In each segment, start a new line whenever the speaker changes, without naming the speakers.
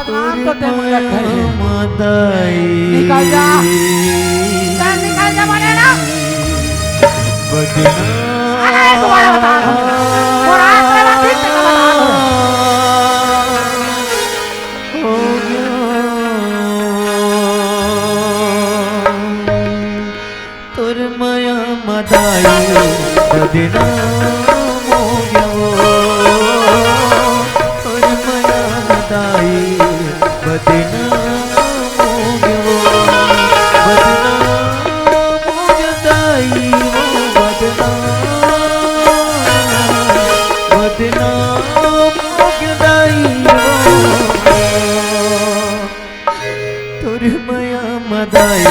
बदनाम तो ते मुझे निकल जा, चल निकल जा बोले ना। अरे दोबारा बता दो, और आखिरी बार फिर से बता दो।
तुर माया मदाई बदनाम हो गयो, तुर माया मदाई बदनाम हो गयो, बदनाम हो जदाई वो बदनाम हो जदाई वो तुर माया मदाई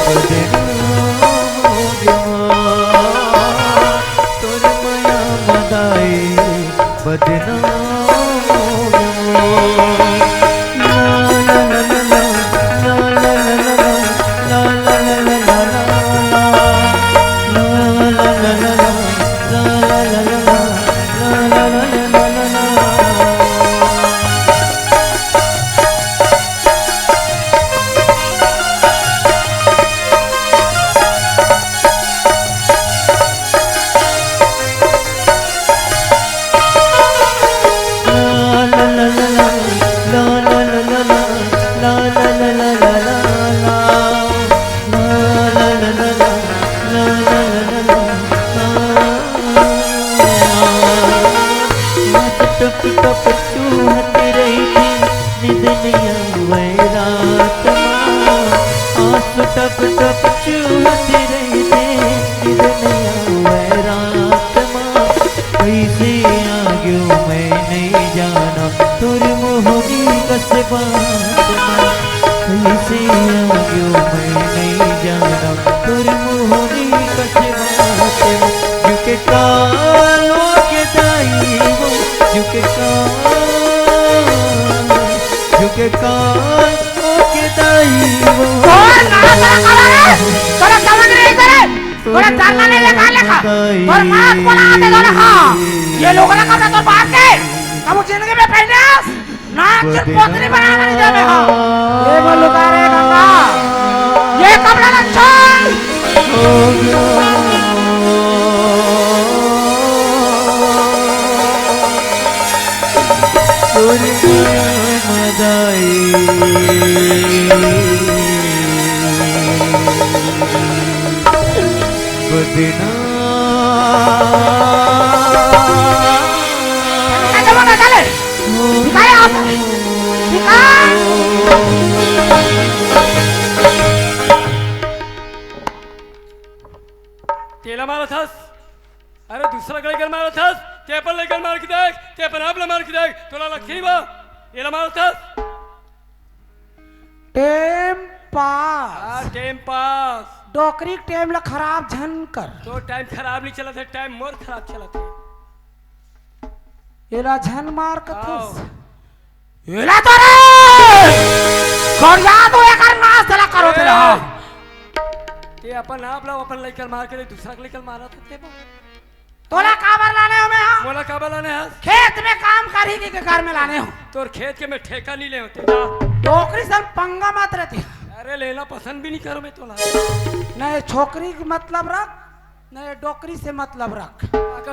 बदनाम हो गयो, तुर माया मदाई बदनाम हो गयो। ला ला ला ला ला ला ला ला ला ला ला ला ला ला ला ला टप टप चूहत रही थी निद नैया वैरात आंसू टप टप चूहत रही थी निद नैया वैरात कैसे आ गयो मैं नहीं जाना तुर मोहनी कसबात कैसे आ गयो मैं नहीं जाना तुर मोहनी कसबात क्योंकि कालों के दाई वो झुके कान ओके दाई वो
थोड़ा समझ नहीं करे, थोड़ा जानना नहीं लेखा लेखा और मार बना दे दो लेखा। ये लोग ना कपड़ा तो बात के कब जिंदगी में पहने ना सिर्फ पोतरी बनाना नहीं दे में हाँ ये बोलू करे गंगा ये कपड़ा ना छोड़
मदाई
तेला मारा था अरे दूसरा लेकर मारा था ते पर लेकर मार के देख ते पर आपला मार के देख तोला लखी बा येला मारा था
टेम पास
टाइम पास
डोकरी टेम ला खराब झन कर
तो टाइम खराब नहीं चला था टाइम मोर खराब चला था
येला झन मार कथस येला तो रे कोरिया तो एकर नाश चला करो तेरा
ते अपन आपला अपन लेकर मार के दूसरा लेकर मारा था ते
तोला काबर लाने हो मैं हाँ
मोला काबर लाने हैं
खेत में काम कर ही के घर में लाने हो
तोर खेत के मैं ठेका नहीं ले होते
डोकरी सन पंगा मत रहती
अरे लेना पसंद भी नहीं करो मैं तोला
नहीं छोकरी की मतलब रख नहीं डोकरी से मतलब रख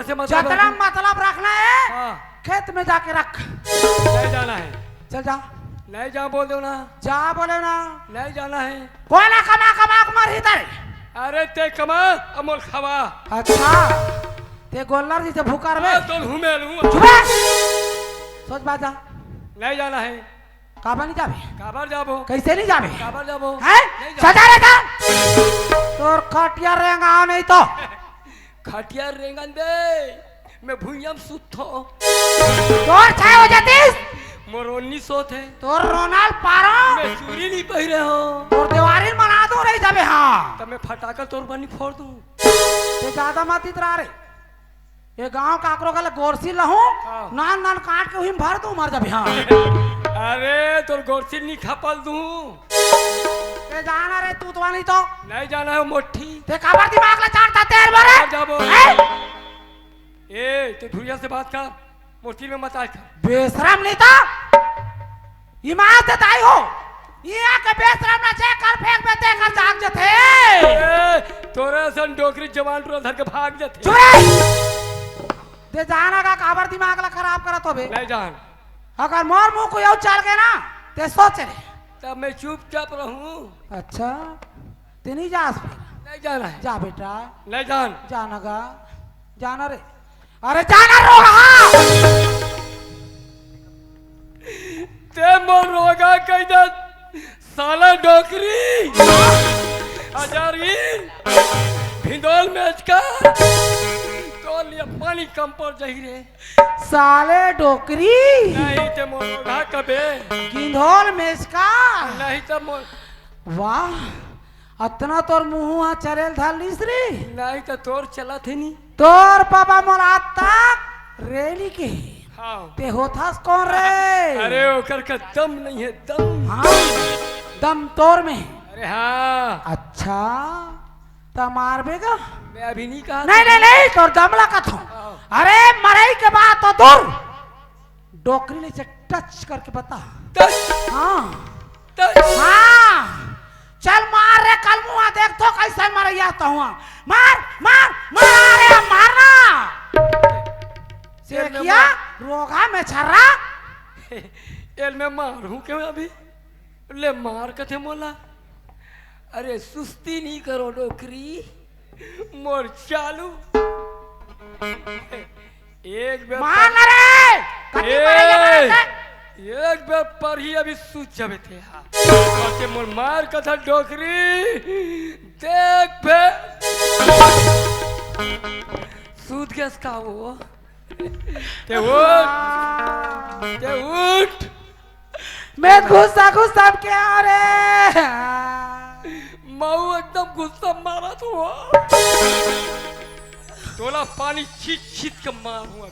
से
जतला मतलब रखना है
हाँ।
खेत में जाके रख
नहीं जाना है
चल जा
नहीं जा बोल दो ना
जा बोले ना
नहीं जाना है
कोई ना कमा कमा कुमार इधर
अरे ते कमा अमोल खावा
अच्छा ते गोलर जी से भूकर में
तो घूमे लूं
चुप सोच बात जा
नहीं जाना है
काबर नहीं जाबे
काबर जाबो
कैसे नहीं जाबे
काबर जाबो
हैं सजा रे का तोर खटिया रेंगा नहीं तो
खटिया रेंगन दे मैं भुइयम सुथो
तोर छाय हो जातीस
मोर 1900 थे
तोर रोनाल्ड पारो
मैं चूड़ी नहीं पहरे हो
तोर दीवारी बना दो रही जाबे हां
तब मैं फटाकर तोर बनी फोड़ दूं
ते ज्यादा मत इतरा रे ये गांव काकरो गले गोरसी लहूं नान नान काट के उहिम भर दूं मर जाबे हां
अरे तोर गोरसी नहीं खपल दूं
ते जाना रे तू तो नहीं तो
नहीं जाना है मोठी
ते काबर दिमाग ला चाटता तेर बरे
जाबो ए तू धुरिया से बात कर मूर्ति में मत आकर
बेशरम नहीं तो इमारत आई हो यहाँ के बेशरम ना चेक कर फेंक में देकर जाग जथे
तोरे सन डोकरी जवान रो धर के भाग जाते
चुप दे जाना का काबर दिमाग ला खराब करत होबे
नहीं जान
अगर मोर मुंह को यौ चल के ना ते सोच रे
तब मैं चुपचाप रहूं
अच्छा ते नहीं जास फिर
नहीं जाना है
जा बेटा
नहीं जान
जाना गा जाना रे अरे जाना रोगा
ते मोर रोगा कह दे साला डोकरी हजारी भिंडोल मैच का तो लिया पानी कम पर जाही रे
साले डोकरी
नहीं ते मोर रोगा कबे
गिंधोल में इसका
नहीं तो मोर
वाह अतना तोर मुंह चरेल धालिस रे
नहीं तो तोर चला थे नहीं
तोर पापा मोर आज तक रेली के
हाँ
ते होथास कौन रे
अरे ओकर का दम नहीं है दम
हाँ दम तोर में है।
अरे हाँ
अच्छा तो मारबेगा
मैं अभी नहीं कहा
नहीं नहीं नहीं तोर दमला का थो अरे मरई के बाद तो दूर डोकरी ने से टच करके बता हाँ हाँ चल मार रे कल मुआ देख तो कैसे मरैया तो हुआ मार मार मार रे मारना से किया रोगा में छर्रा
एल में मारूं क्यों अभी ले मार कथे मोला अरे सुस्ती नहीं करो डोकरी मोर चालू एक बार
मान रे कति मरैया
एक बार पर ही अभी सूझ जावे थे और मोर मार कथा डोकरी देख बे सूद गैस का वो ते उठ
मैं गुस्सा गुस्सा क्या रे
माऊ एकदम गुस्सा मारा तो तोला पानी छीट छीट के मारूंगा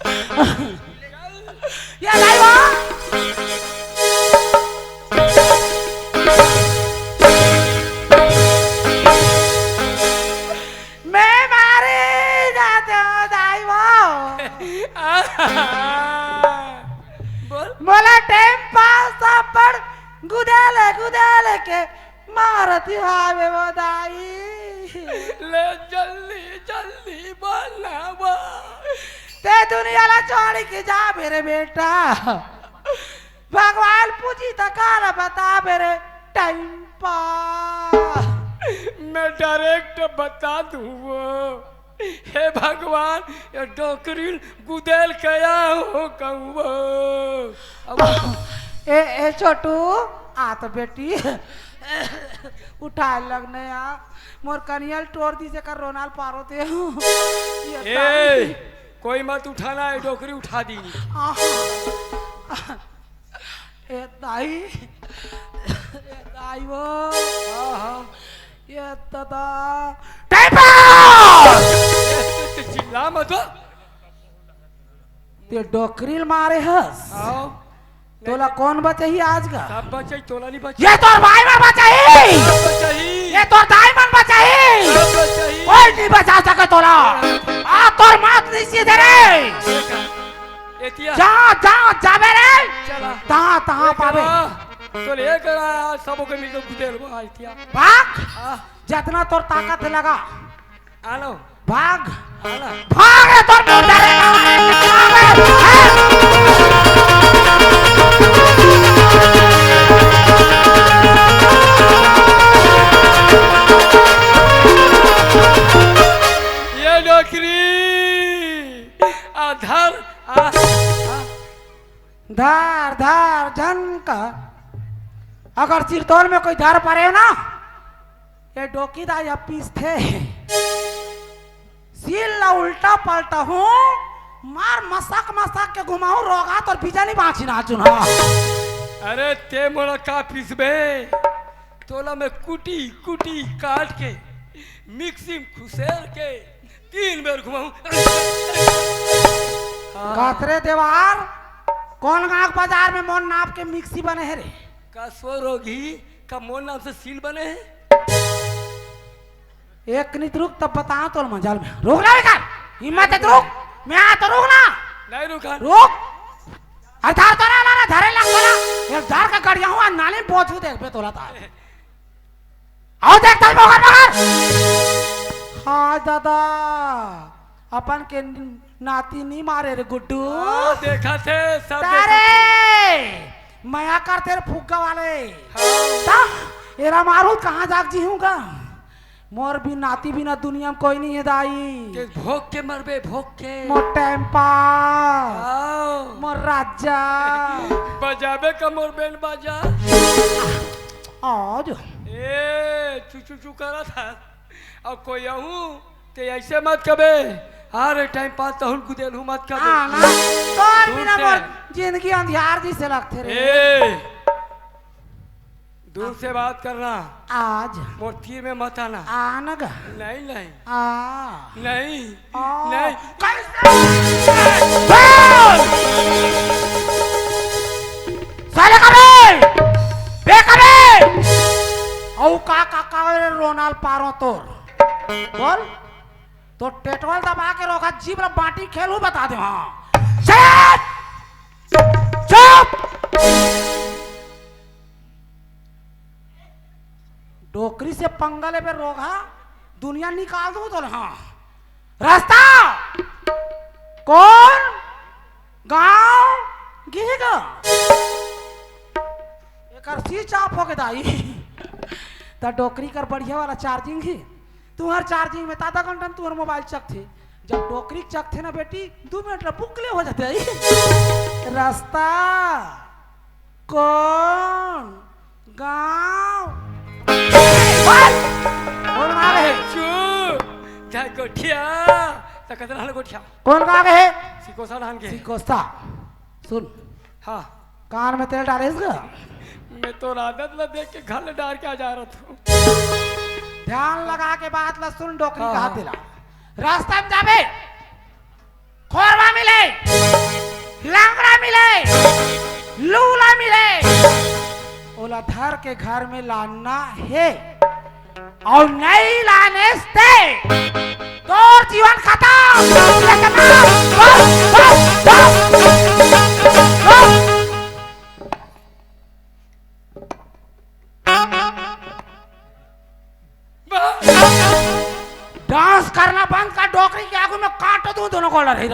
या नहीं वो मैं मारे जाते हो दाई वो
बोल
मोला टाइम पास पर गुदाले के मारती हावे वो दाई
ले जल्दी जल्दी बोलना वो
ते दुनिया ला छोड़ के जा मेरे बेटा भगवान पूजी तकारा बता मेरे टाइम पास
मैं डायरेक्ट बता दूं वो हे भगवान ये डोकरी गुदेल कया हो कहूँ वो
ए छोटू आ तो बेटी उठा लगने आ मोर कनियल टोर दी से कर रोनाल पारो ते
ए कोई मत उठाना है डोकरी उठा दी
ए दाई वो ये तदा टाइम
चिल्ला मत
ते डोकरील मारे हस
आओ
तोला कौन बचाही आज का
सब बचाई तोला नहीं बचाई
ये तोर भाई मन बचाही
सब बचाई
ये तोर दाई मन बचाही
सब बचाई
कोई नहीं बचा सके तोला आ तोर मात नहीं सीधे रे
एतिया
जा जा जाबे रे
चला
तहां तहां पावे
तो ले करा सबो के मिलकर गुदेल वो आइतिया
भाग
आ
जितना तोर ताकत लगा
आलो
भाग
आला
भाग रे तोर मुंह डरे
ये डोकरी आधार
धार धार झनका अगर चिरतौल में कोई धार पड़े ना ये डोकी दा या पीस थे सील ला उल्टा पलटा हूँ मार मसक के घुमाऊं रोगा तो बिजली बाँची ना चुना
अरे ते मोला का पिसबे तोला में कुटी कुटी काट के मिक्सी में खुसेर के 3 बार घुमाऊं
कातरे देवार कौन गाँव बाजार में मोन नाप के मिक्सी बने है रे
का स्वरोगी का मोर नाम से सील बने हैं
एक नित रुक तब बता तो मजाल में रुक ना बेकार हिम्मत है तो रुक मैं आ तो रुक ना
नहीं रुका
रुक अरे धार तो ना धरे लग गया एक धार का कड़िया हुआ नाले पहुंचू देख पे तोला तार आओ देख तल मगर मगर हाँ दादा अपन के नाती नहीं मारे रे गुड्डू
देखा थे सब
तारे मया करते रे फुग्गा वाले ता एरा मारू कहाँ जाग जी हूँ का मोर भी नाती बिना दुनिया में कोई नहीं है दाई
भोग के मरबे भोग के
मोर टेम्पा मोर राजा
बजाबे का मोर बेन बाजा
आज
ए चू चू चू करा था अब कोई आहूँ ते ऐसे मत कबे हर टाइम पास तो हुन गुदेल हूँ मत कबे
ना तो बिना मोर जिंदगी अंधियार जी से लगते रे
दूर से बात करना
आज
मोर तीर में मत आना
आना गा
नहीं नहीं
नहीं
नहीं
साले कबे बेकबे औ का रे रोनाल पारो तोर बोल तो टेटवाल दबा के रोका जीव ला बाटी खेलू बता दे हाँ चुप डोकरी से पंगले पे रोगा दुनिया निकाल दो तो हाँ रास्ता कौन गांव गिरेगा एक स्विच ऑफ हो के दाई ता डोकरी कर बढ़िया वाला चार्जिंग ही तुम्हार चार्जिंग में आधा घंटा में तुम्हारा मोबाइल चक थे जब डोकरी चक थे ना बेटी 2 मिनट ला बुकले हो जाते है रास्ता कौन गांव कौन आ गए
चुप जा गोठिया तकत रहल गोठिया
कौन आ गए
सिकोसा धान के
सिकोसा सुन
हाँ
कान में तेल डाले इसका
मैं तो आदत ला देख के घर डाल के आ जा रहा था
ध्यान लगा के बात ला सुन डोकरी कहा तेला रास्ता में जाबे खोरवा मिले लंगड़ा मिले लूला मिले ओला धर के घर में लाना है और नहीं लाने से तो जीवन खत्म डांस करना बंद कर डोकरी के आगू में काट दूं दोनों को लड़ रही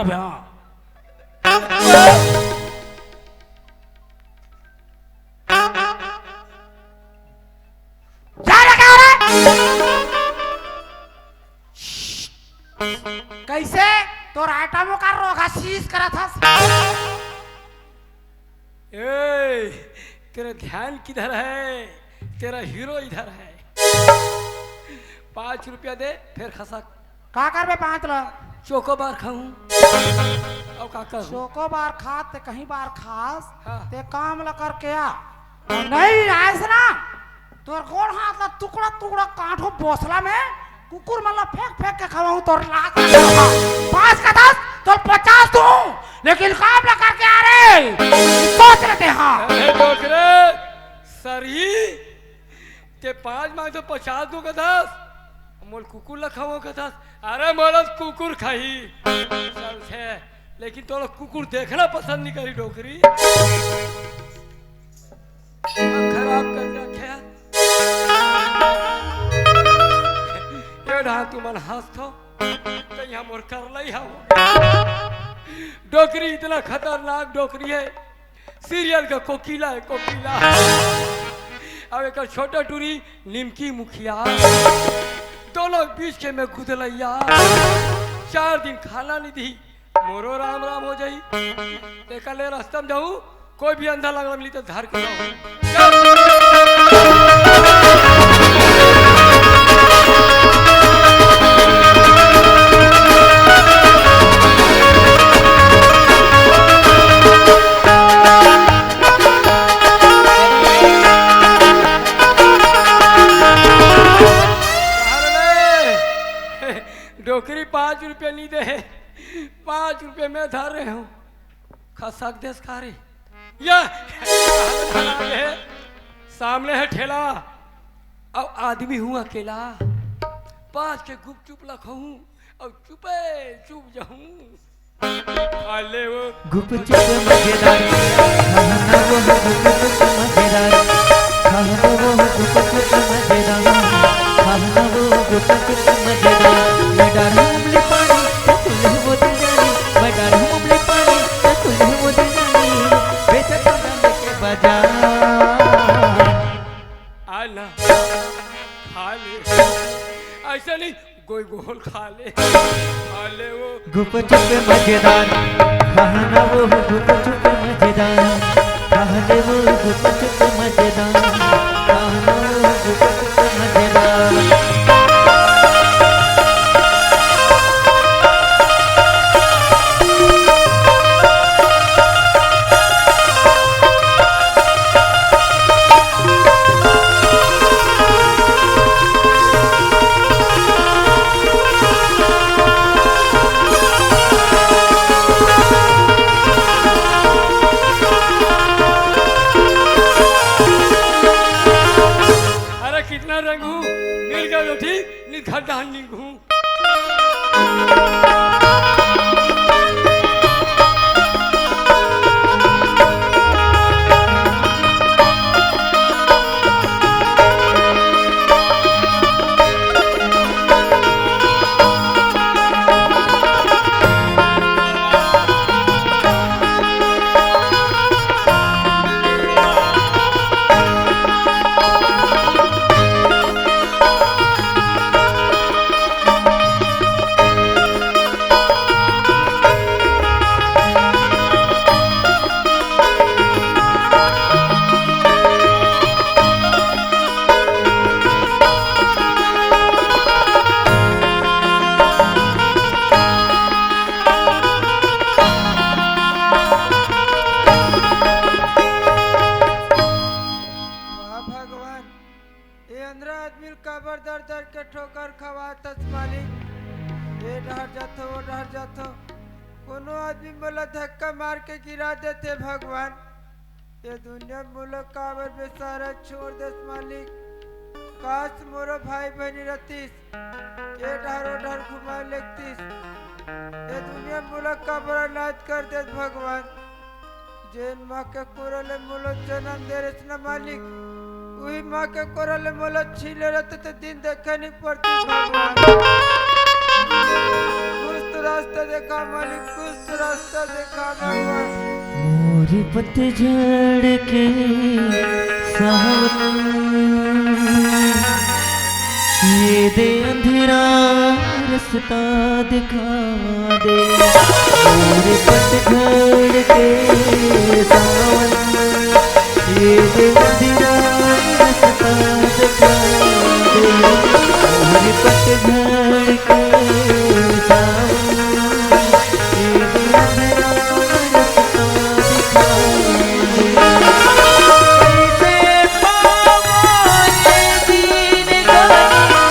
कैसे तो आइटमों का रोगा शीश करा था
ए तेरा ध्यान किधर है तेरा हीरो इधर है 5 रुपया दे फिर खसा
का कर बे 5 ला
चोको बार खाऊं अब का करूं
चोको बार खा ते कहीं बार खास
हाँ।
ते काम ला करके आ नहीं ऐसा ना तोर गोड़ हाथ ला टुकड़ा टुकड़ा काटो बोसला में कुकुर मल्ला फेंक फेंक के खवाऊं तोर लाख 5 का 10 तो 50 दूं लेकिन काम ला करके आ रे सोच लेते हाँ
डोकरे सरी के 5 मांग तो 50 दूं का 10 मोल कुकुर ला खाओ का 10 अरे मोल कुकुर खाई चल छे लेकिन तो लोग कुकुर देखना पसंद नहीं करी डोकरी खराब कर रखे ये रहा तू मन हंस थो तो यहाँ मोर कर लाई डोकरी इतना खतरनाक डोकरी है सीरियल का कोकिला है कोकिला अब एक छोटा टूरी निमकी मुखिया दोनों बीच के में गुदलैया 4 दिन खाना नहीं दी मोरो राम राम हो जाई देखा ले रास्ता में जाऊं कोई भी अंधा लगना मिली तो धार के डोकरी 5 रुपये नहीं दे 5 रुपये में धर रहे हूँ खा सक देश खा रही या सामने है ठेला अब आदमी हूँ अकेला 5 के गुपचुप लखाऊं और चुपे चुप जाऊं
गुपचुप मजेदार खाना वो गुपचुप मजेदार मजा
आ ना खा ले, ऐसा नहीं गोल गोल खा ले वो।
गुप चुप मजेदार खाना वो गुप चुप मजेदार खाने वो गुप चुप मजेदार खाना वो गुप चुप मजेदार।
कितना रंग हूँ मिल गया तो ठीक, नहीं घर डाल नहीं हूँ।
ठोकर खवा मालिक ये डहर जातो वो डहर जातो कोनो आदमी मोला धक्का मार के गिरा देते भगवान। ये दुनिया मोला काबर बेसारा छोड़ देस मालिक। काश मोरो भाई बहनी रतीस ये डहर वो डहर घुमा लेतीस। ये दुनिया मोला काबर लाज कर देस भगवान। जेन माँ के कोरले मोला जन्म दे रेस न मालिक वही माँ के कोरले मोला छीले रहते तो दिन देखा नहीं पड़ती भगवान। कुछ तो रास्ता देखा मालिक, कुछ तो रास्ता देखा भगवान।
मोरी पतझड़ के सावन ये दे अंधेरा रास्ता दिखा दे। मोरी पतझड़ के सावन ये दे अंधेरा रास्ता दिखा दे। मोरी पतझड़ के सावन ये दे अंधेरा रास्ता दिखा दे। कैसे पावा ये जिंदगानी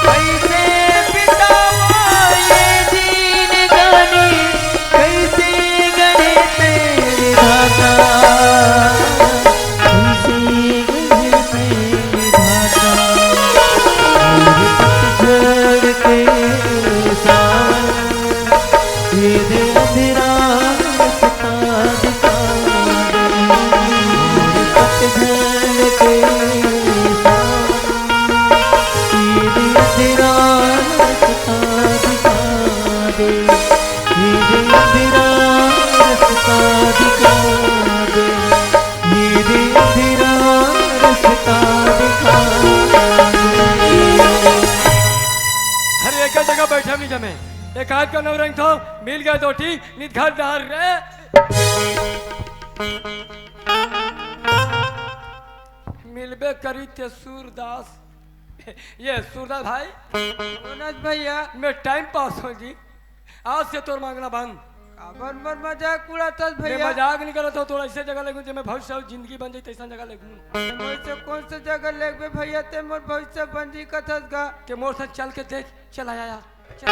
कैसे बितावा ये जिंदगानी कैसे गढ़े तेरे धागा कैसे गढ़े तेरे धागा। मोरी पतझड़ के सावन ये दे अंधेरा रास्ता दिखा दे। मोरी पतझड़ के सावन ये दे अंधेरा रास्ता दिखा दे। ये दे अंधेरा रास्ता दिखा दे। ये दे अंधेरा रास्ता दिखा दे।
हर एक जगह बैठा नहीं जमे, एक हाथ का नवरंग था मिल गया तो ठीक, नहीं घर डाल रे। मिलबे करी थे सूरदास। ये सूरदास भाई
मनोज भैया
मैं टाइम पास हो जी, आज से तोर मांगना बंद।
काबर मर मजाक उड़ाता
मैं
भैया।
मजाक नहीं करता हूँ, तो ऐसे जगह लगूँ जब मैं भविष्य और जिंदगी बन जाए ऐसा जगह लगूँ
वैसे कौन सा जगह लेगबे भैया ते मोर भविष्य बंजी कथस गा।
कि मोर से चल के देख। चल आया यार चल।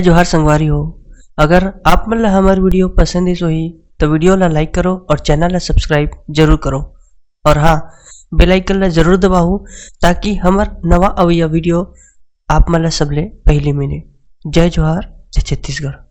जोहार संगवारी हो। अगर आप मन ला हमार वीडियो पसंद है सोही तो वीडियो ला लाइक करो और चैनल ला सब्सक्राइब जरूर करो। और हाँ, बेल आइकन ला जरूर दबाओ ताकि हमार नवा अवैया वीडियो आप मन ला सबले पहले मिले। जय जोहार, जय छत्तीसगढ़।